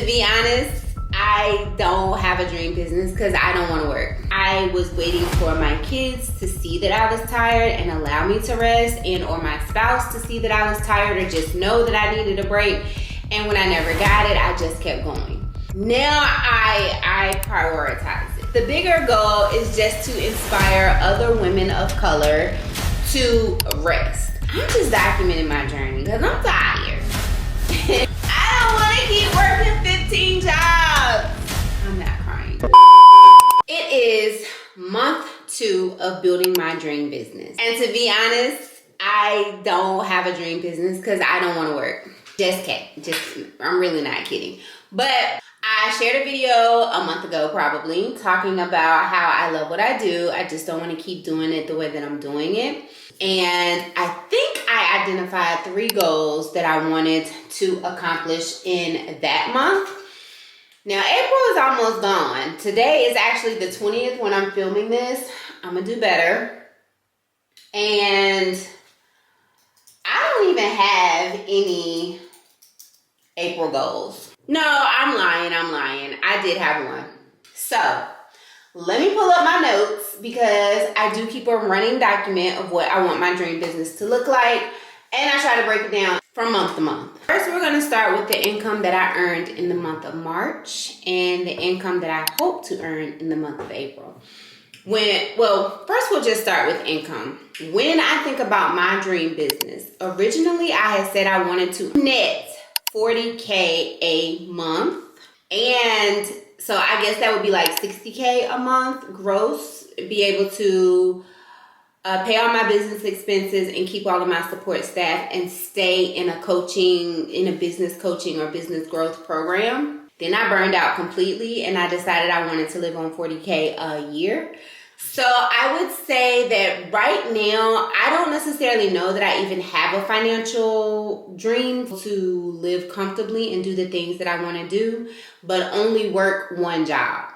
be honest, I don't have a dream business because I don't want to work. I was waiting for my kids to see that I was tired and allow me to rest, and or my spouse to see that I was tired or just know that I needed a break. And when I never got it, I just kept going. Now I prioritize it. The bigger goal is just to inspire other women of color to rest. I'm just documenting my journey because I'm tired. I don't want to keep working 15 jobs. I'm not crying. It is month 2 of building my dream business. And to be honest, I don't have a dream business because I don't want to work. Just kidding. I'm really not kidding. But I shared a video a month ago probably talking about how I love what I do. I just don't want to keep doing it the way that I'm doing it. And I think I identified 3 goals that I wanted to accomplish in that month. Now, April is almost gone. Today is actually the 20th when I'm filming this. I'm going to do better. And I don't even have any April goals. No, I'm lying. I did have one. So let me pull up my notes because I do keep a running document of what I want my dream business to look like. And I try to break it down from month to month. First, we're going to start with the income that I earned in the month of March and the income that I hope to earn in the month of April. First we'll just start with income. When I think about my dream business, originally I had said I wanted to net $40K a month. And so I guess that would be like $60K a month gross, be able to pay all my business expenses and keep all of my support staff and stay in a business coaching or business growth program. Then I burned out completely and I decided I wanted to live on $40K a year. So I would say that right now, I don't necessarily know that I even have a financial dream to live comfortably and do the things that I want to do, but only work one job.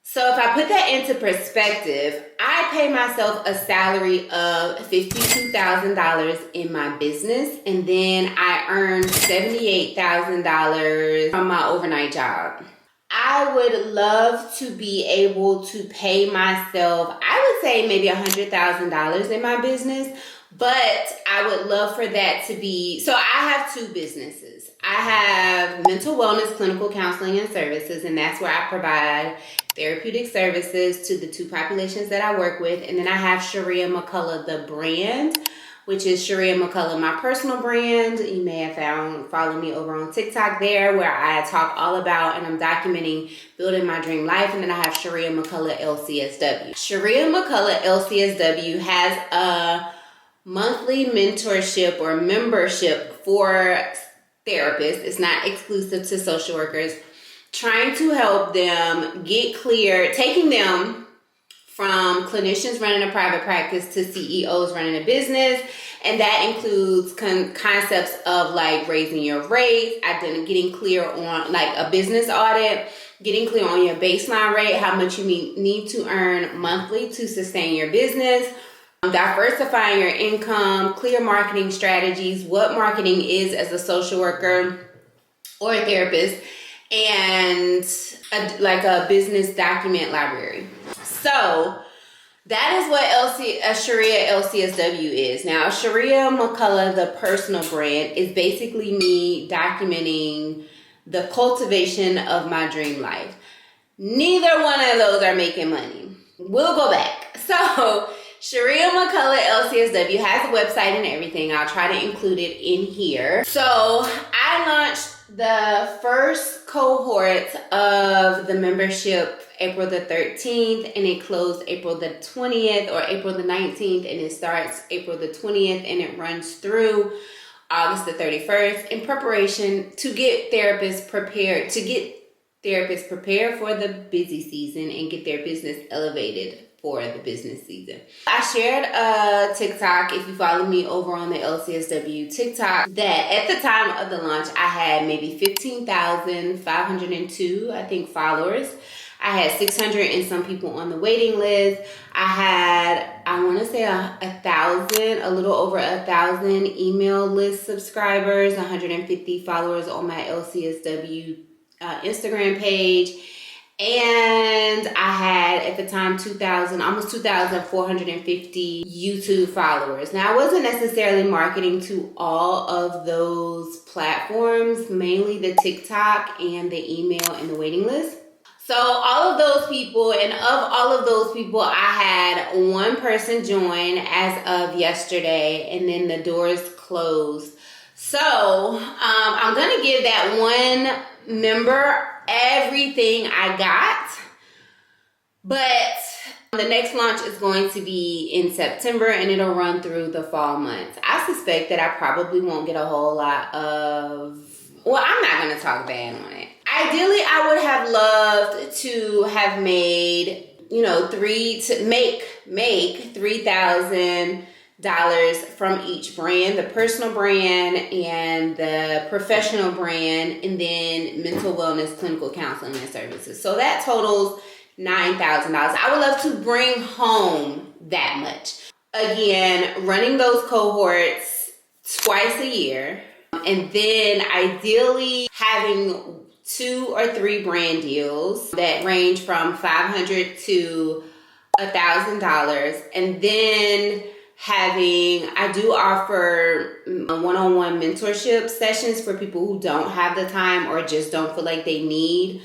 So if I put that into perspective, I pay myself a salary of $52,000 in my business, and then I earn $78,000 from my overnight job. I would love to be able to pay myself, I would say maybe $100,000 in my business, but I would love for that to be, so I have 2 businesses. I have mental wellness, clinical counseling and services, and that's where I provide therapeutic services to the 2 populations that I work with. And then I have Sharia McCullough, the brand, which is Sharia McCullough, my personal brand. You may have follow me over on TikTok there, where I talk all about and I'm documenting building my dream life. And then I have Sharia McCullough LCSW. Sharia McCullough LCSW has a monthly mentorship or membership for therapists. It's not exclusive to social workers, trying to help them get clear, taking them from clinicians running a private practice to CEOs running a business. And that includes concepts of like raising your rates, getting clear on like a business audit, getting clear on your baseline rate, how much you need to earn monthly to sustain your business, diversifying your income, clear marketing strategies, what marketing is as a social worker or a therapist, and a business document library. So that is what Sharia LCSW is. Now, Sharia McCullough, the personal brand, is basically me documenting the cultivation of my dream life. Neither one of those are making money. We'll go back. So Sharia McCullough LCSW has a website and everything. I'll try to include it in here. So I launched the first cohort of the membership April the 13th, and it closed April the 20th or April the 19th, and it starts April the 20th, and it runs through August the 31st in preparation to get therapists prepared for the busy season and get their business elevated for the business season. I shared a TikTok, if you follow me over on the LCSW TikTok, that at the time of the launch, I had maybe 15,502, I think, followers. I had 600 and some people on the waiting list. I had, I want to say a little over 1,000 email list subscribers, 150 followers on my LCSW Instagram page. And I had at the time almost 2,450 YouTube followers. Now I wasn't necessarily marketing to all of those platforms, mainly the TikTok and the email and the waiting list. So all of those people, and of all of those people, I had one person join as of yesterday, and then the doors closed. So I'm going to give that one member everything I got, but the next launch is going to be in September, and it'll run through the fall months. I suspect that I probably won't get a whole lot of, well, I'm not going to talk bad on it. Ideally, I would have loved to have made, make $3,000 from each brand, the personal brand and the professional brand, and then mental wellness, clinical counseling and services. So that totals $9,000. I would love to bring home that much. Again, running those cohorts twice a year, and then ideally having 2 or 3 brand deals that range from $500 to $1,000, and then I do offer one-on-one mentorship sessions for people who don't have the time or just don't feel like they need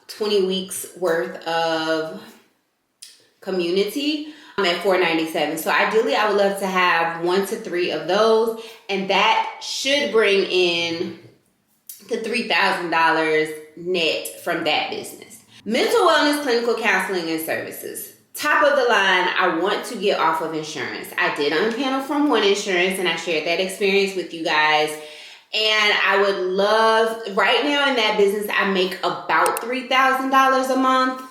20 weeks worth of community at $497. So ideally, I would love to have 1 to 3 of those, and that should bring in the $3,000 net from that business. Mental wellness, clinical counseling and services. Top of the line, I want to get off of insurance. I did unpanel from one insurance, and I shared that experience with you guys. And I would love, right now in that business, I make about $3,000 a month.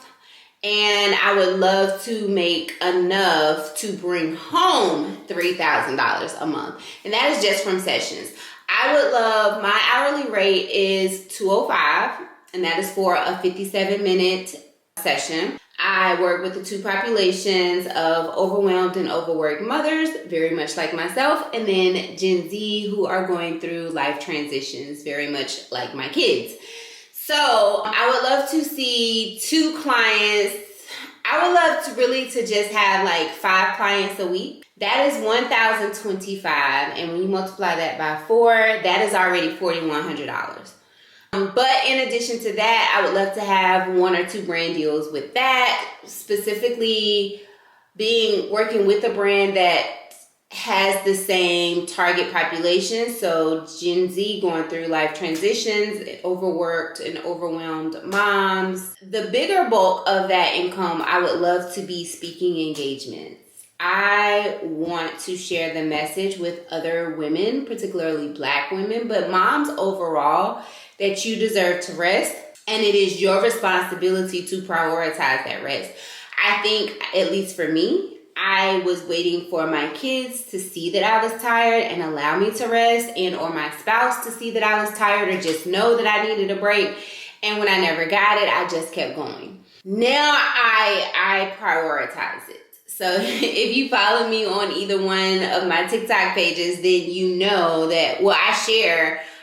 And I would love to make enough to bring home $3,000 a month. And that is just from sessions. I would love, my hourly rate is $205, and that is for a 57-minute session. I work with the 2 populations of overwhelmed and overworked mothers, very much like myself, and then Gen Z who are going through life transitions, very much like my kids. So I would love to see 2 clients. I would love to just have like 5 clients a week. That is $1,025, and when you multiply that by 4, that is already $4,100. But in addition to that, I would love to have 1 or 2 brand deals with that, specifically working with a brand that has the same target population. So Gen Z going through life transitions, overworked and overwhelmed moms. The bigger bulk of that income, I would love to be speaking engagements. I want to share the message with other women, particularly Black women, but moms overall, that you deserve to rest, and it is your responsibility to prioritize that rest. I think, at least for me, I was waiting for my kids to see that I was tired and allow me to rest, and or my spouse to see that I was tired or just know that I needed a break. And when I never got it, I just kept going. Now I prioritize it. So if you follow me on either one of my TikTok pages, then you know that,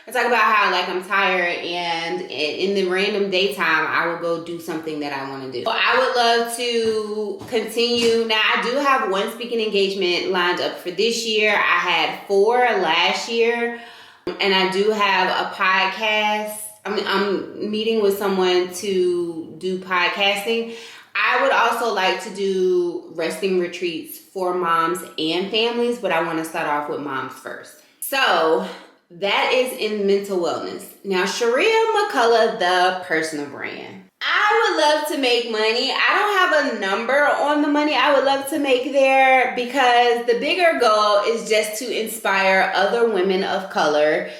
I talk about how like I'm tired, and in the random daytime, I will go do something that I want to do. So I would love to continue. Now, I do have 1 speaking engagement lined up for this year. I had 4 last year, and I do have a podcast. I'm meeting with someone to do podcasting. I would also like to do resting retreats for moms and families, but I want to start off with moms first. So that is in mental wellness. Now, Sharia McCullough, the personal brand. I would love to make money. I don't have a number on the money I would love to make there, because the bigger goal is just to inspire other women of color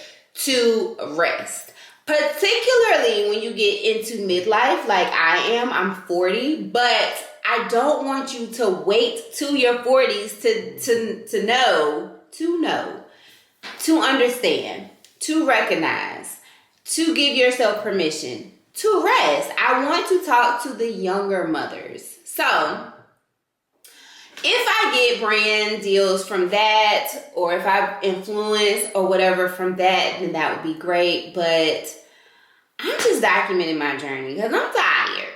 to rest. Particularly when you get into midlife like I am. I'm 40, but I don't want you to wait to your 40s to understand, to recognize, to give yourself permission to rest. I want to talk to the younger mothers. So if I get brand deals from that, or if I influence or whatever from that, then that would be great. But I'm just documenting my journey because I'm tired.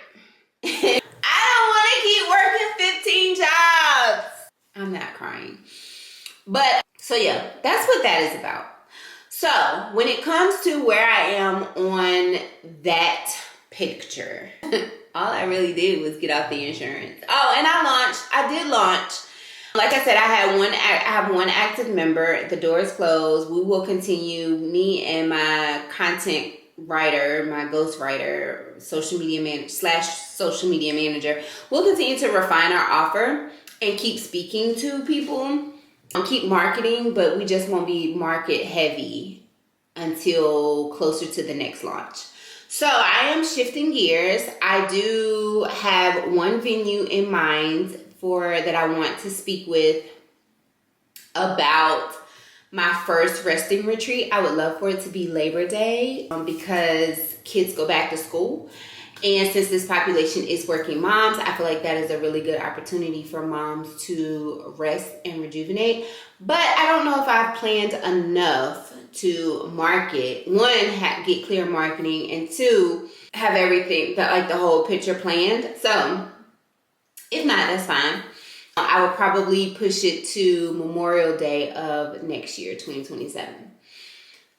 I don't want to keep working 15 jobs. I'm not crying. But, so yeah, that's what that is about. So, when it comes to where I am on that picture, all I really did was get off the insurance. Oh, and I did launch. Like I said, I have one active member. The door is closed. We will continue, me and my content writer, my ghostwriter, social media manager, we'll continue to refine our offer and keep speaking to people. Keep marketing, but we just won't be market heavy until closer to the next launch. So I am shifting gears. I do have one venue in mind that I want to speak with about my first resting retreat. I would love for it to be Labor Day because kids go back to school. And since this population is working moms, I feel like that is a really good opportunity for moms to rest and rejuvenate. But I don't know if I've planned enough to market. One, get clear marketing, and two, have everything, the whole picture planned. So if not, that's fine. I would probably push it to Memorial Day of next year, 2027.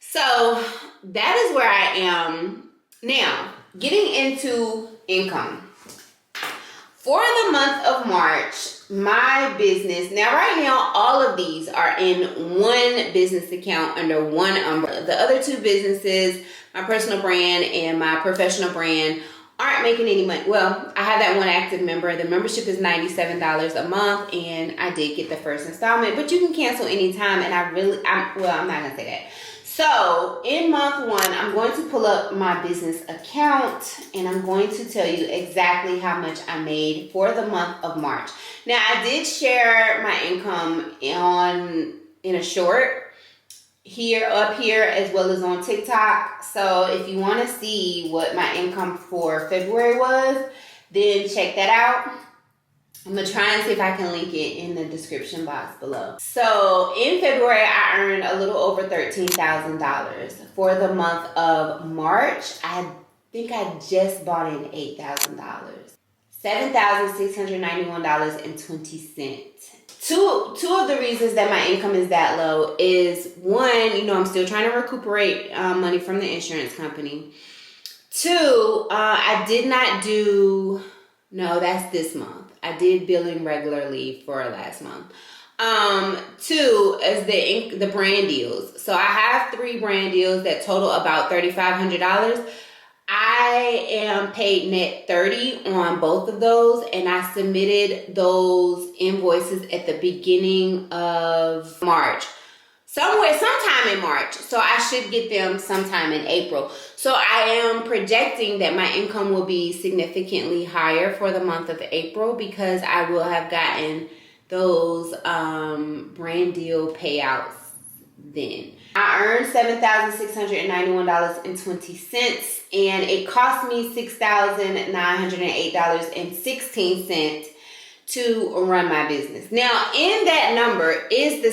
So that is where I am now. Getting into income. For the month of March, my business, now right now, all of these are in one business account under one umbrella. The other two businesses, my personal brand and my professional brand, aren't making any money. Well, I have that one active member. The membership is $97 a month, and I did get the first installment, but you can cancel anytime, and I'm not going to say that. So in month one, I'm going to pull up my business account and I'm going to tell you exactly how much I made for the month of March. Now, I did share my income in a short up here as well as on TikTok. So if you want to see what my income for February was, then check that out. I'm going to try and see if I can link it in the description box below. So in February, I earned a little over $13,000. For the month of March, I think I just bought in $8,000. $7,691.20. Two of the reasons that my income is that low is one, I'm still trying to recuperate money from the insurance company. Two, I did not do, no, that's this month. I did billing regularly for last month. Two is the brand deals. So I have 3 brand deals that total about $3,500. I am paid net $30 on both of those, and I submitted those invoices at the beginning of March. Sometime in March. So I should get them sometime in April. So I am projecting that my income will be significantly higher for the month of April because I will have gotten those brand deal payouts then. I earned $7,691.20 and it cost me $6,908.16 to run my business. Now, in that number is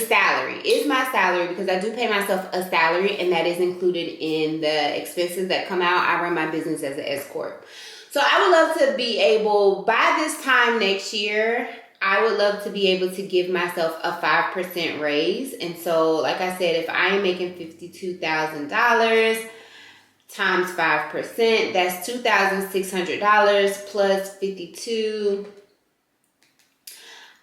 my salary because I do pay myself a salary and that is included in the expenses that come out. I run my business as an S Corp. So I would love to be able, by this time next year, I would love to be able to give myself a 5% raise. And so, like I said, if I am making $52,000 times 5%, that's $2,600 plus 52.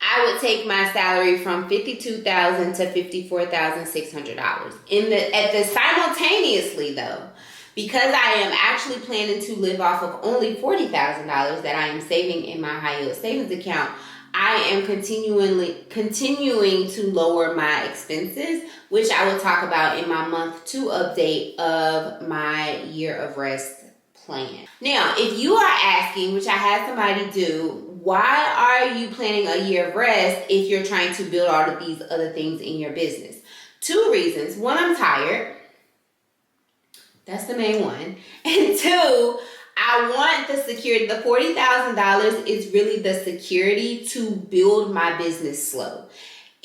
I would take my salary from $52,000 to $54,600. Simultaneously though, because I am actually planning to live off of only $40,000 that I am saving in my high yield savings account, I am continuing to lower my expenses, which I will talk about in my month 2 update of my year of rest plan. Now, if you are asking, which I had somebody do, why are you planning a year of rest if you're trying to build all of these other things in your business? 2 reasons. 1, I'm tired. That's the main one. And 2, I want the security. The $40,000 is really the security to build my business slow.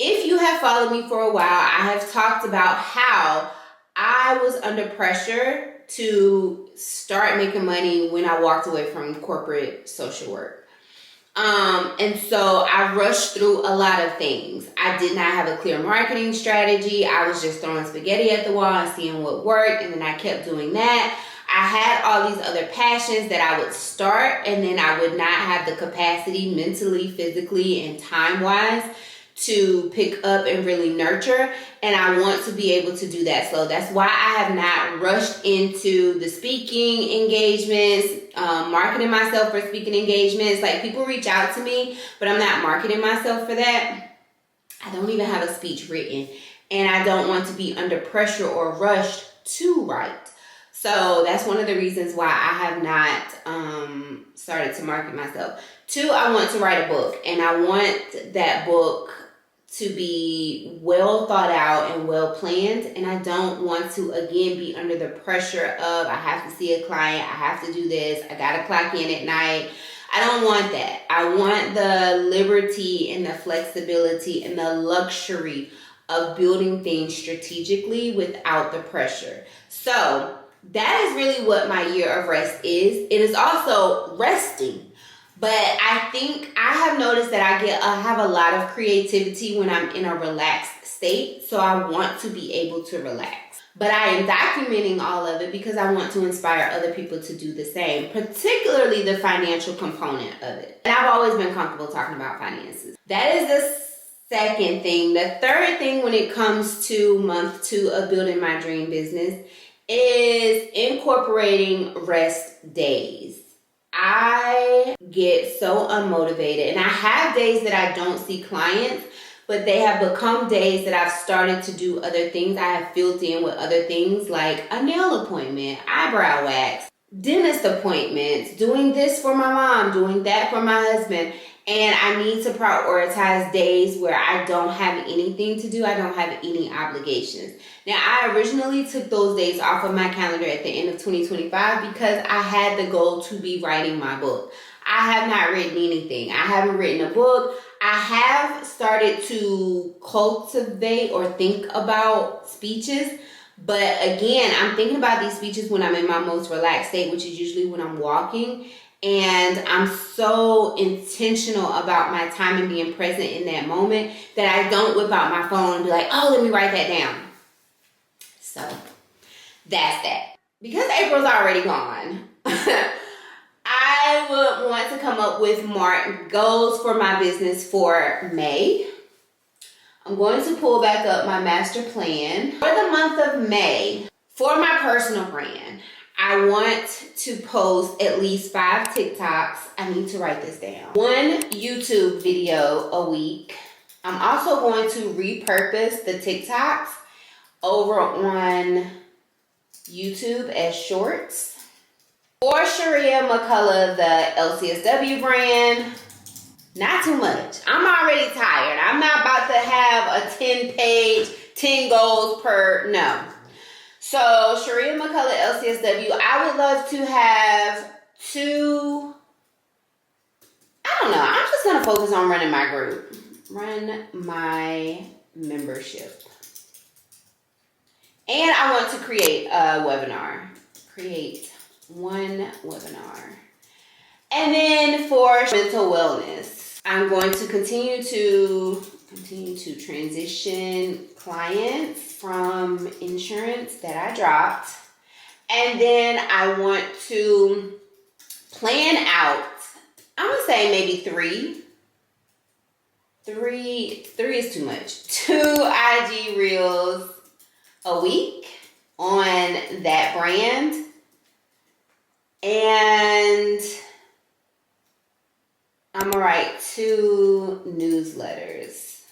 If you have followed me for a while, I have talked about how I was under pressure to start making money when I walked away from corporate social work. And so I rushed through a lot of things. I did not have a clear marketing strategy. I was just throwing spaghetti at the wall and seeing what worked, and then I kept doing that. I had all these other passions that I would start, and then I would not have the capacity mentally, physically, and time-wise to pick up and really nurture, and I want to be able to do that. So that's why I have not rushed into the speaking engagements, marketing myself for speaking engagements. Like, people reach out to me, but I'm not marketing myself for that. I don't even have a speech written, and I don't want to be under pressure or rushed to write. So that's one of the reasons why I have not started to market myself. 2, I want to write a book, and I want that book to be well thought out and well planned. And I don't want to, again, be under the pressure of, I have to see a client, I have to do this, I gotta clock in at night. I don't want that. I want the liberty and the flexibility and the luxury of building things strategically without the pressure. So that is really what my year of rest is. It is also resting. But I think I have noticed that I have a lot of creativity when I'm in a relaxed state. So I want to be able to relax. But I am documenting all of it because I want to inspire other people to do the same, particularly the financial component of it. And I've always been comfortable talking about finances. That is the second thing. The third thing when it comes to month 2 of building my dream business is incorporating rest days. I get so unmotivated, and I have days that I don't see clients, but they have become days that I've started to do other things. I have filled in with other things like a nail appointment, eyebrow wax, dentist appointments, doing this for my mom, doing that for my husband. And I need to prioritize days where I don't have anything to do. I don't have any obligations. Now, I originally took those days off of my calendar at the end of 2025 because I had the goal to be writing my book. I have not written anything. I haven't written a book. I have started to cultivate or think about speeches. But again, I'm thinking about these speeches when I'm in my most relaxed state, which is usually when I'm walking. And I'm so intentional about my time and being present in that moment that I don't whip out my phone and be like, oh, let me write that down. So that's that. Because April's already gone, I would want to come up with more goals for my business for May. I'm going to pull back up my master plan. For the month of May, for my personal brand, I want to post at least 5 TikToks. I need to write this down. 1 YouTube video a week. I'm also going to repurpose the TikToks over on YouTube as shorts. For Sharia McCullough, the LCSW brand, not too much. I'm already tired. I'm not about to have a 10-page, 10 goals per, no. So, Sharia McCullough, LCSW, I would love to have 2, I don't know, I'm just going to focus on running my group. Run my membership. And I want to create a webinar. Create 1 webinar. And then for mental wellness, I'm going to continue to transition clients from insurance that I dropped. And then I want to plan out, I'm going to say maybe 3. 3 is too much. 2 IG reels a week on that brand. And I'm gonna write 2 newsletters.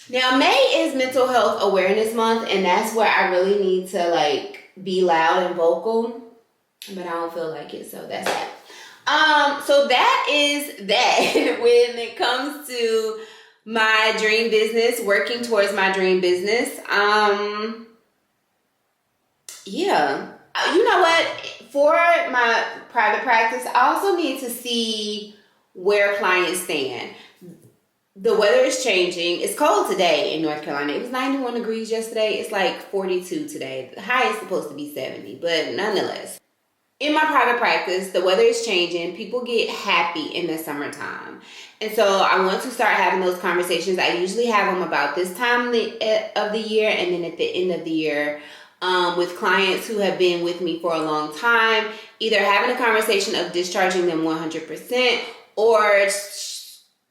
Now, May is Mental Health Awareness Month, and that's where I really need to be loud and vocal, but I don't feel like it, so that's that. So that is that when it comes to my dream business, working towards my dream business. Yeah. You know what? For my private practice, I also need to see where clients stand. the weather is changing. It's cold today in North Carolina. It was 91 degrees yesterday. It's like 42 today. The high is supposed to be 70, but nonetheless. In my private practice, the weather is changing. People get happy in the summertime. And so I want to start having those conversations. I usually have them about this time of the year and then at the end of the year with clients who have been with me for a long time, either having a conversation of discharging them 100% or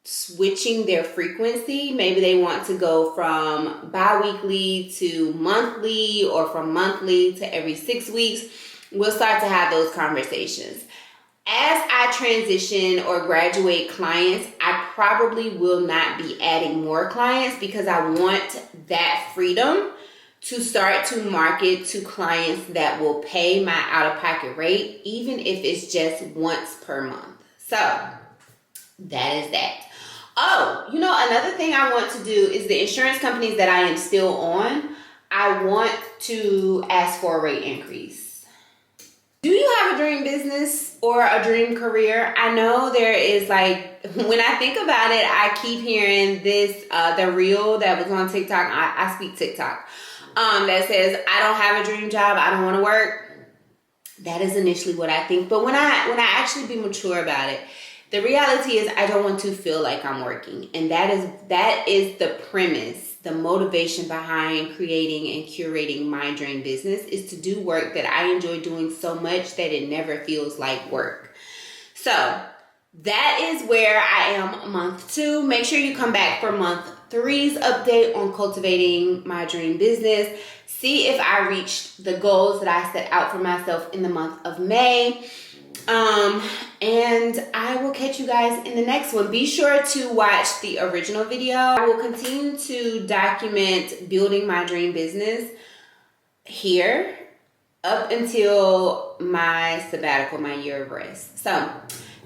switching their frequency. Maybe they want to go from bi-weekly to monthly or from monthly to every 6 weeks. We'll start to have those conversations. As I transition or graduate clients, I probably will not be adding more clients because I want that freedom to start to market to clients that will pay my out-of-pocket rate, even if it's just once per month. So that is that. Oh, another thing I want to do is the insurance companies that I am still on, I want to ask for a rate increase. Do you have a dream business or a dream career? I know there is when I think about it, I keep hearing this, the reel that was on TikTok. I speak TikTok. That says, I don't have a dream job. I don't want to work. That is initially what I think. But when I actually be mature about it, the reality is I don't want to feel like I'm working. And that is the premise, the motivation behind creating and curating my dream business is to do work that I enjoy doing so much that it never feels like work. So that is where I am month 2. Make sure you come back for month 3's update on cultivating my dream business. See if I reached the goals that I set out for myself in the month of May. And I will catch you guys in the next one. Be sure to watch the original video. I will continue to document building my dream business here up until my sabbatical, my year of rest. So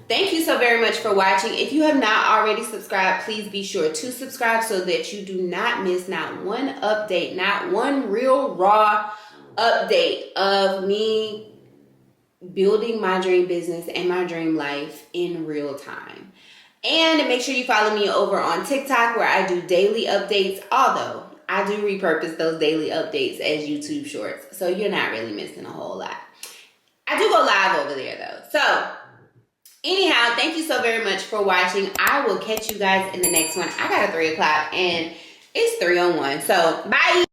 thank you so very much for watching. If you have not already subscribed, please be sure to subscribe so that you do not miss not one update, not one real raw update of me building my dream business and my dream life in real time. And make sure you follow me over on TikTok where I do daily updates, although I do repurpose those daily updates as YouTube shorts, so you're not really missing a whole lot. I do go live over there though. So anyhow, thank you so very much for watching. I will catch you guys in the next one. I got a 3 o'clock and it's 3:01. So bye.